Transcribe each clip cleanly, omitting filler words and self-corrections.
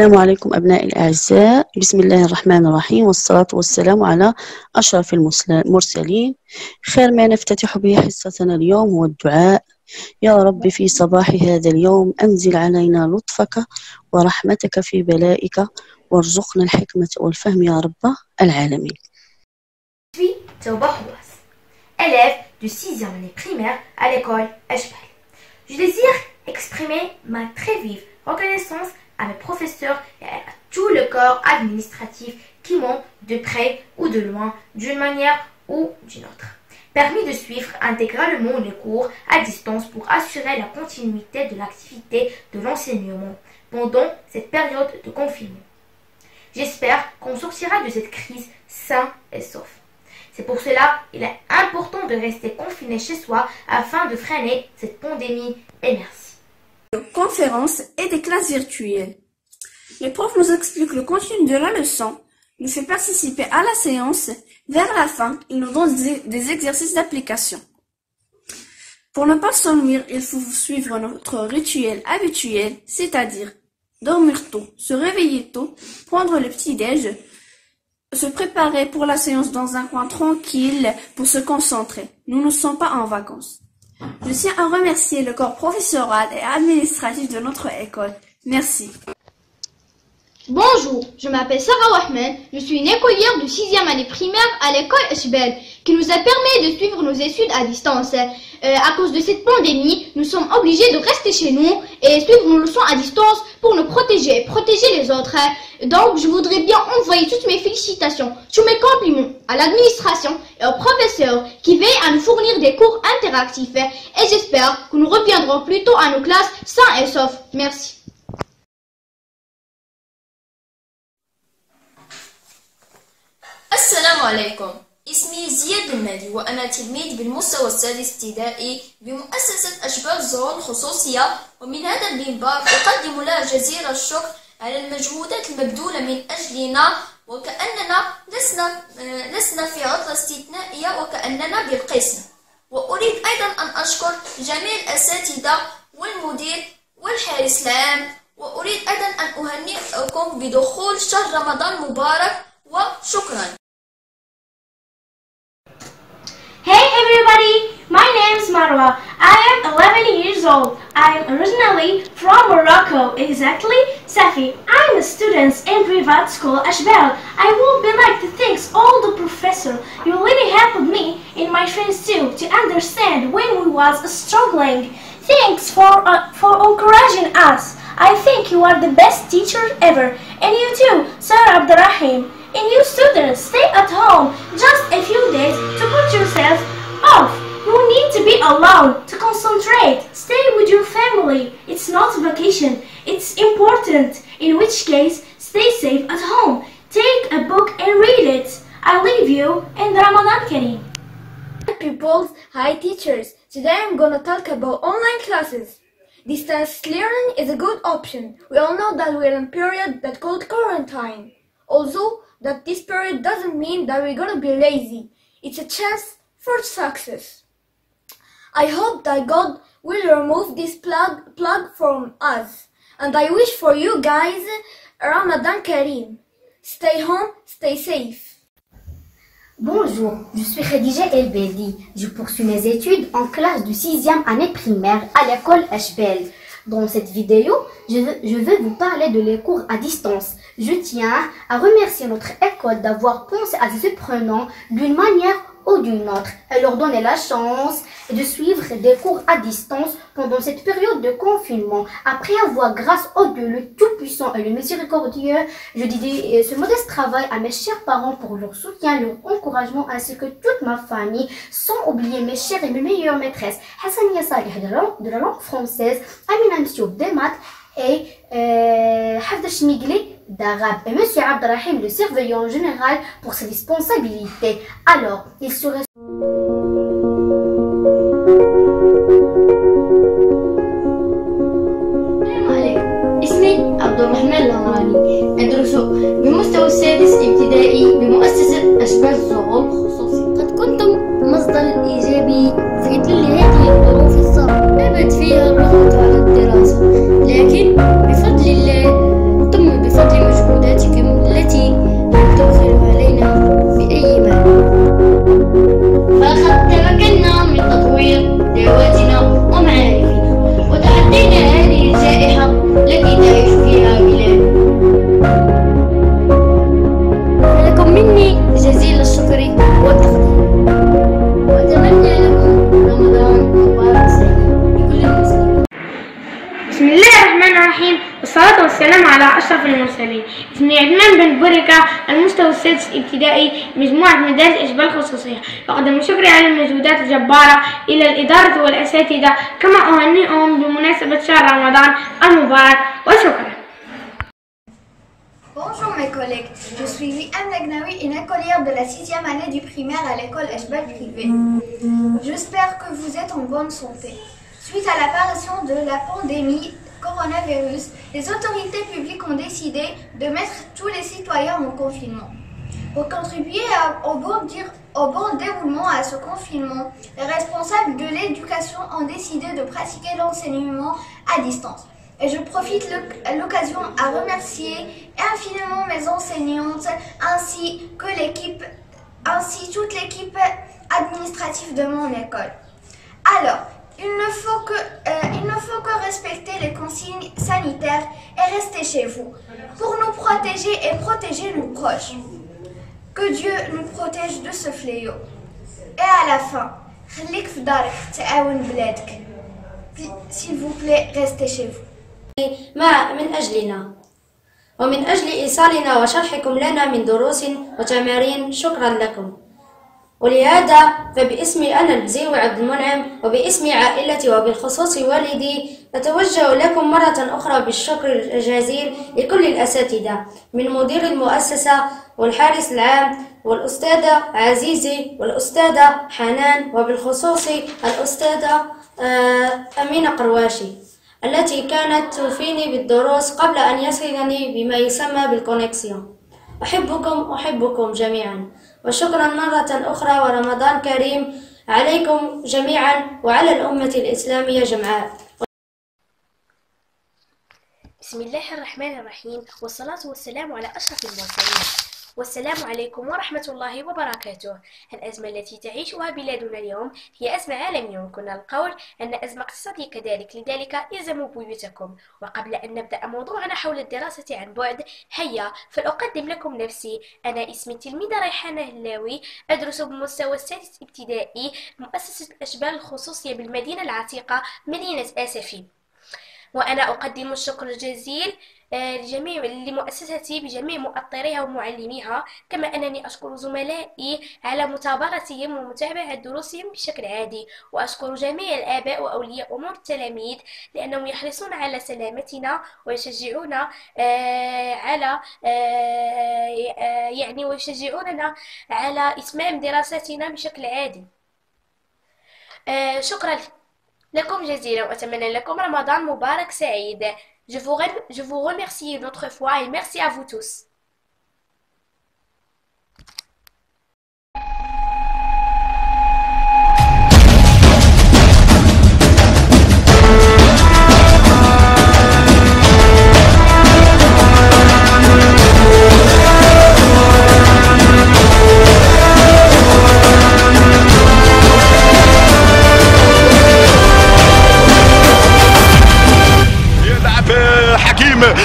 السلام عليكم أبنائي الأعزاء، بسم الله الرحمن الرحيم، والصلاة والسلام على أشرف المرسلين. خير ما نفتتح به حصتنا اليوم هو الدعاء. يا رب في صباح هذا اليوم أنزل علينا لطفك ورحمتك في بلائك وارزقنا الحكمة والفهم يا رب العالمين. Je suis Tauba Houas, élève du 6e année primaire à l'école Ashbal. Je désire exprimer ma très vive reconnaissance à mes professeurs et à tout le corps administratif qui m'ont, de près ou de loin, d'une manière ou d'une autre, permis de suivre intégralement les cours à distance pour assurer la continuité de l'activité de l'enseignement pendant cette période de confinement. J'espère qu'on sortira de cette crise sain et sauf. C'est pour cela qu'il est important de rester confiné chez soi afin de freiner cette pandémie. Et merci. Conférences et des classes virtuelles. Les profs nous expliquent le contenu de la leçon, nous fait participer à la séance. Vers la fin, ils nous donnent des exercices d'application. Pour ne pas s'ennuyer, il faut suivre notre rituel habituel, c'est-à-dire dormir tôt, se réveiller tôt, prendre le petit-déj, se préparer pour la séance dans un coin tranquille pour se concentrer. Nous ne sommes pas en vacances. Je tiens à remercier le corps professoral et administratif de notre école. Merci. Bonjour, je m'appelle Sarah Wahman, je suis une écolière de 6e année primaire à l'école Ashbal, qui nous a permis de suivre nos études à distance. À cause de cette pandémie, nous sommes obligés de rester chez nous et suivre nos leçons à distance pour nous protéger et protéger les autres. Donc, je voudrais bien envoyer toutes mes félicitations, tous mes compliments à l'administration et aux professeurs qui veillent à nous fournir des cours interactifs. Et j'espère que nous reviendrons plus tôt à nos classes sains et saufs. Merci. السلام عليكم. اسمي زياد المالي وأنا تلميذ بالمستوى السادس ابتدائي بمؤسسة أشبال زون الخصوصية، ومن هذا المنبر أقدم لها جزيل الشكر على المجهودات المبذولة من أجلنا، وكأننا لسنا في عطلة استثنائية وكأننا بالقسم. وأريد أيضا أن أشكر جميع الأساتذة والمدير والحارس العام، وأريد أيضا أن أهنئكم بدخول شهر رمضان مبارك وشكرا. Hey everybody, my name is Marwa. I am 11 years old. I am originally from Morocco, exactly Safi. I am a student in private school Ashbal. I would like to thank all the professors. You really helped me in my phase 2 to understand when we was struggling. Thanks for encouraging us. I think you are the best teacher ever. And you too, Sir Abdurrahim. And you students, stay at home just a few days to put yourself off. You need to be alone to concentrate. Stay with your family. It's not a vacation. It's important. In which case, stay safe at home. Take a book and read it. I leave you in Ramadan Kareem. Hi people, hi teachers. Today I'm gonna talk about online classes. Distance learning is a good option. We all know that we're in a period that's called quarantine. Also, that this period doesn't mean that we're gonna be lazy. It's a chance for success. I hope that God will remove this plug from us. And I wish for you guys Ramadan Kareem. Stay home, stay safe. Bonjour, je suis Khadija Elbedi. Je poursuis mes études en classe de 6e année primaire à l'école Ashbal. Dans cette vidéo, je vais vous parler de les cours à distance. Je tiens à remercier notre école d'avoir pensé à ces apprenants d'une manière ou d'une autre et leur donner la chance de suivre des cours à distance pendant cette période de confinement. Après avoir, grâce au Dieu le Tout-Puissant et le Miséricordieux, je dédie ce modeste travail à mes chers parents pour leur soutien, leur encouragement ainsi que toute ma famille, sans oublier mes chères et mes meilleures maîtresses, Hassania Salih de la langue française, Amina Msioub des maths et Hafda Chmigli d'arabe et Monsieur Abdrahim, le surveillant général, pour ses responsabilités. Alors, il serait... اسمي عبد الرحمن الهمراني، أدرس بمستوى السادس ابتدائي بمؤسسة أشبال الصغار الخصوصي. قد كنتم مصدر إيجابي في ظل هذه الظروف الصعبة غابت فيها الرغبة على الدراسة، لكن بفضل الله ثم بفضل مجهوداتكم التي لم تبخلوا علينا بأي مال، فقد تمكنا من تطوير ذواتنا ومعارفنا وتحدينا هذه الجائحة التي تعيش فيها بلادنا. فلكم مني جزيل الشكر والتقدير، وأتمنى لكم رمضان مبارك سعيد لكل المسلمين. بسم الله الرحمن الرحيم، والصلاة والسلام على أشرف المرسلين. اسمي عثمان بن بركة، المستوى السادس ابتدائي، مجموعة مدارس أشبال الخصوصية. أقدم شكري على المجهودات الجبارة إلى الإدارة والأساتذة، كما أهنئهم بمناسبة شهر رمضان المبارك، وشكرا. Bonjour mes collègues, je suis Rihan Nagnawi, une écolière de la 6e année du primaire à l'école Ashbal privée. J'espère que vous êtes en bonne santé. Suite à l'apparition de la pandémie coronavirus, les autorités publiques ont décidé de mettre tous les citoyens en confinement. Pour contribuer au bon déroulement à ce confinement, les responsables de l'éducation ont décidé de pratiquer l'enseignement à distance. Et je profite de l'occasion à remercier infiniment mes enseignantes ainsi toute l'équipe administrative de mon école. Alors, il ne faut que respecter les consignes sanitaires et rester chez vous pour nous protéger et protéger nos proches. Que Dieu nous protège de ce fléau. Et à la fin, s'il vous plaît, restez chez vous. من أجلنا ومن أجل إيصالنا وشرحكم لنا من دروس وتمارين، شكرا لكم. ولهذا فباسمي أنا البزيوي عبد المنعم وباسم عائلتي وبالخصوص والدي أتوجه لكم مرة أخرى بالشكر الجزيل لكل الأساتذة، من مدير المؤسسة والحارس العام والأستاذة عزيزي والأستاذة حنان، وبالخصوص الأستاذة أمينة قرواشي التي كانت توفيني بالدروس قبل أن يصلني بما يسمى بالكونكسيون. أحبكم جميعا، وشكرا مرة أخرى، ورمضان كريم عليكم جميعا وعلى الأمة الإسلامية جمعاء. بسم الله الرحمن الرحيم، والصلاة والسلام على أشرف المرسلين. والسلام عليكم ورحمة الله وبركاته. الأزمة التي تعيشها بلادنا اليوم هي أزمة عالمية، ويمكننا القول أن أزمة اقتصادية كذلك، لذلك الزموا بيوتكم. وقبل أن نبدأ موضوعنا حول الدراسة عن بعد، هيا فلأقدم لكم نفسي. أنا اسمي التلميذة ريحانة هلاوي، أدرس بمستوى السادس ابتدائي مؤسسة الأشبال الخصوصية بالمدينة العتيقة مدينة آسفي. وأنا أقدم الشكر الجزيل لمؤسستي بجميع مؤطريها ومعلميها، كما أنني أشكر زملائي على مثابرتهم ومتابعة دروسهم بشكل عادي، وأشكر جميع الآباء وأولياء أمور التلاميذ لأنهم يحرصون على سلامتنا ويشجعوننا ويشجعوننا على إتمام دراستنا بشكل عادي. شكرا لكم جزيلا، وأتمنى لكم رمضان مبارك سعيد. Je vous remercie une autre fois et merci à vous tous.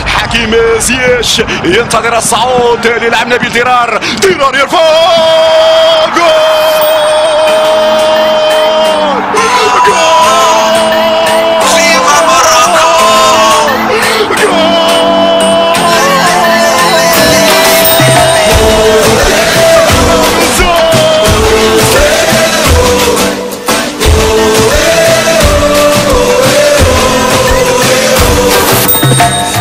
حكيم زياش ينتظر الصعود للاعب نبيل درار يرفع جول فيفا موروكو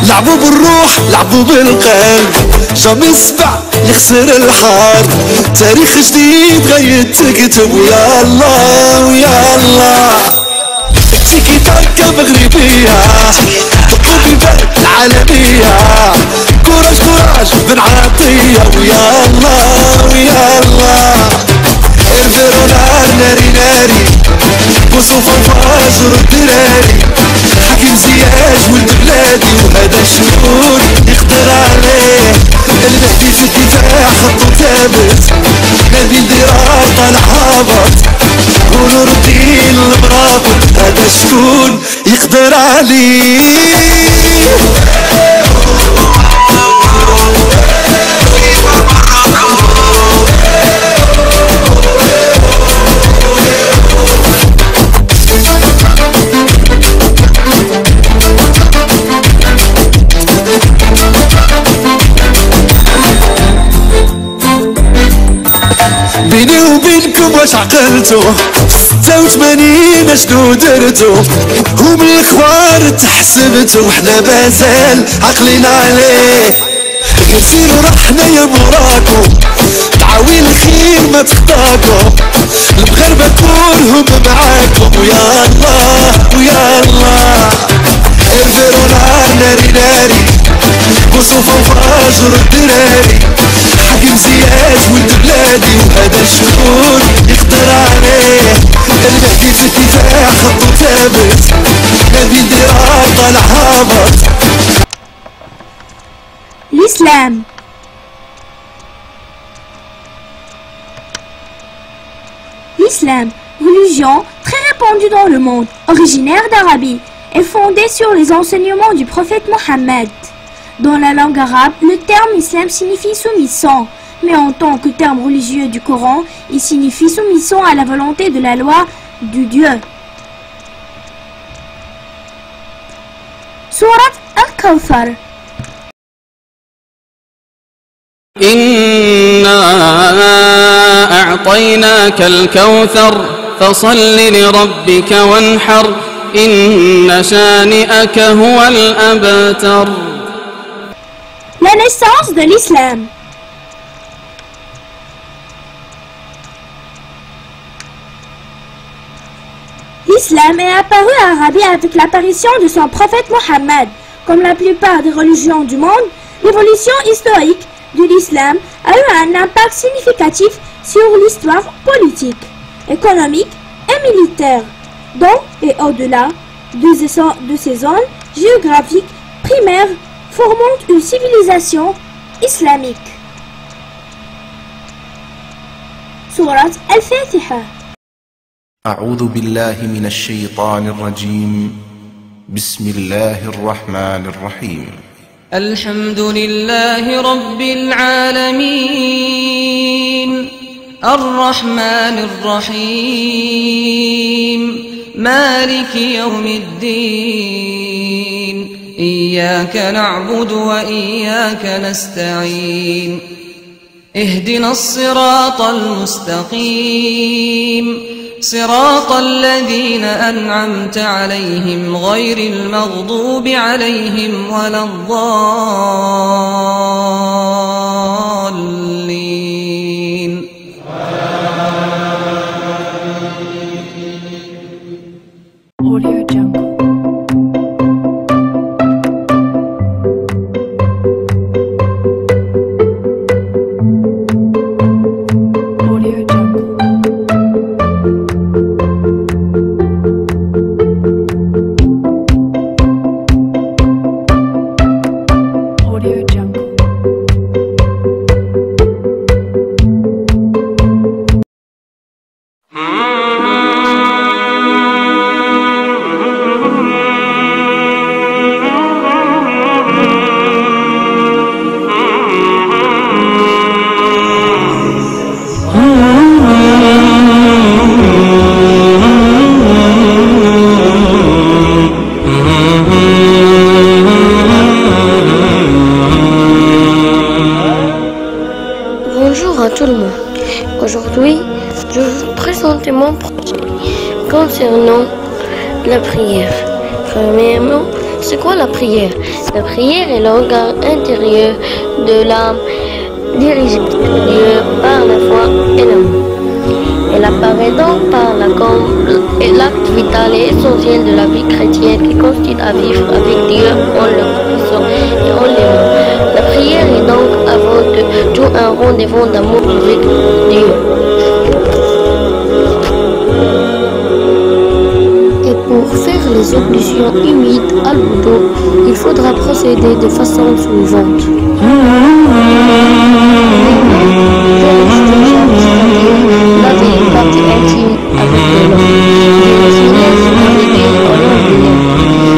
لعبوا بالروح لعبوا بالقلب جامي سبع يخسر الحال تاريخ جديد غير تكتب ويا الله ويا الله تيكي تاكا مغربية طبوا بالبلد العالمية كوراج كوراج بن عطية ويا الله ويا الله الفيرونار ناري ناري وصوف الفجر الدراري حكيم زياج ولد بلادي وهذا شكون يقدر عليه المهدي في الدفاع خطو ثابت نبيل درار طالع هابط ونور الدين المرابط هذا شكون يقدر عليه بيني وبينكم واش عقلتو 86 اشنو درتو هم الاخبار تحسبتو وحنا مازال عقلين عليه نسيرو رحنا يا موراكو تعاوين الخير ما تخطاكو المغاربة كلهم معاكم ويا الله ويا الله الفيرونار ناري ناري وصوف وفجر الدراري حكيم زياج ولد بلادي وهذا شكون يقدر عليه المهدي في الدفاع خطو ثابت نبيل درار طالع هابط. L'islam. L'islam, religion très répandue dans le monde, originaire d'Arabie, est fondée sur les enseignements du prophète Mohammed. Dans la langue arabe, le terme islam signifie soumission, mais en tant que terme religieux du Coran, il signifie soumission à la volonté de la loi du Dieu. Sourate Al-Kawthar. إنا أعطيناك الكوثر فصل لربك وانحر إن شانئك هو الأبتر. La naissance de l'islam. L'islam est apparu à Arabie avec l'apparition de son prophète Mohammed. Comme la plupart des religions du monde, l'évolution historique de l'islam a eu un impact significatif sur l'histoire politique, économique et militaire, dans et au-delà de ces zones géographiques primaires formant une civilisation islamique. Sourate Al-Fatiha. أعوذ بالله من الشيطان الرجيم بسم الله الرحمن الرحيم الحمد لله رب العالمين الرحمن الرحيم مالك يوم الدين إياك نعبد وإياك نستعين اهدنا الصراط المستقيم صراط الذين أنعمت عليهم غير المغضوب عليهم ولا الضالين. Audio Jungle. Aujourd'hui, je vais vous présenter mon projet concernant la prière. Premièrement, c'est quoi la prière? La prière est l'organe intérieur de l'âme dirigée vers Dieu par la foi et l'amour. Elle apparaît donc par là comme l'acte vital et essentiel de la vie chrétienne qui consiste à vivre avec Dieu en le connaissant et en l'aimant. La prière est donc avant tout un rendez-vous d'amour avec Dieu. Et pour faire les ablutions humides à l'eau, il faudra procéder de façon suivante. Laver les parties intimes avec de l'eau.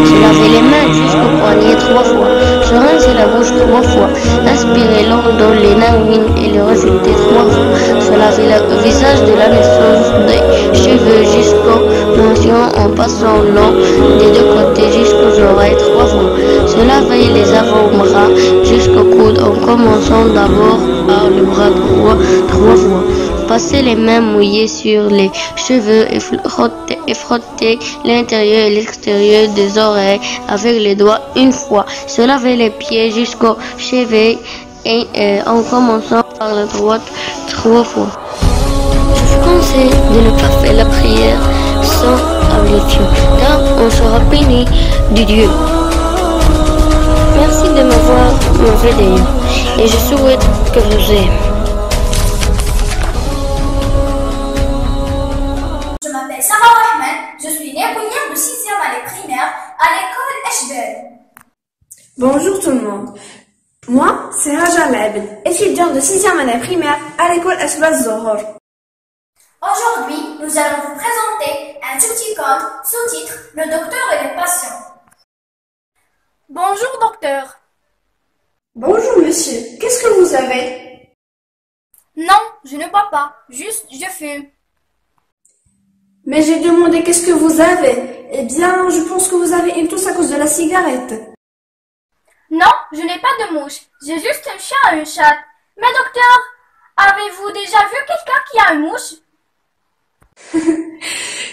Se laver les mains jusqu'au poignet 3 fois. Se rincer la bouche 3 fois. Aspirer l'eau dans les narines et le rejeter 3 fois. Se laver le visage de la naissance des cheveux jusqu'aux mentions en passant l'eau des 2 côtés jusqu'aux oreilles 3 fois. Se laver les avant-bras jusqu'au coude en commençant d'abord par le bras droit 3 fois. Passer les mains mouillées sur les cheveux et frotter l'intérieur et l'extérieur des oreilles avec les doigts 1 fois. Se laver les pieds jusqu'aux chevilles et en commençant par la droite 3 fois. Je vous conseille de ne pas faire la prière sans ablution, car on sera béni de Dieu. Merci de m'avoir vidéo et je souhaite que vous aimez. Je m'appelle Sarah Rahman, je suis une écolière de 6e année primaire à l'école Eshbel. Bonjour tout le monde. Moi, c'est Raja Label, étudiante de 6e année primaire à l'école Eshbel Zohor. Aujourd'hui, nous allons vous présenter un petit conte sous-titre Le docteur et les patients. Bonjour docteur. Bonjour monsieur, qu'est-ce que vous avez? Non, je ne bois pas, juste je fume. Mais j'ai demandé qu'est-ce que vous avez? Eh bien, je pense que vous avez une tousse à cause de la cigarette. Non, je n'ai pas de mouche, j'ai juste un chat et une chatte. Mais docteur, avez-vous déjà vu quelqu'un qui a une mouche?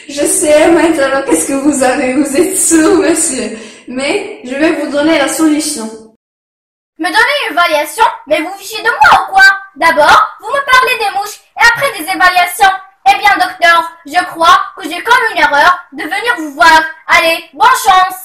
Je sais maintenant qu'est-ce que vous avez, vous êtes sourd monsieur. Mais je vais vous donner la solution. Me donner une évaluation? Mais vous fichez de moi ou quoi? D'abord, vous me parlez des mouches et après des évaluations. Eh bien docteur, je crois que j'ai commis une erreur de venir vous voir. Allez, bonne chance!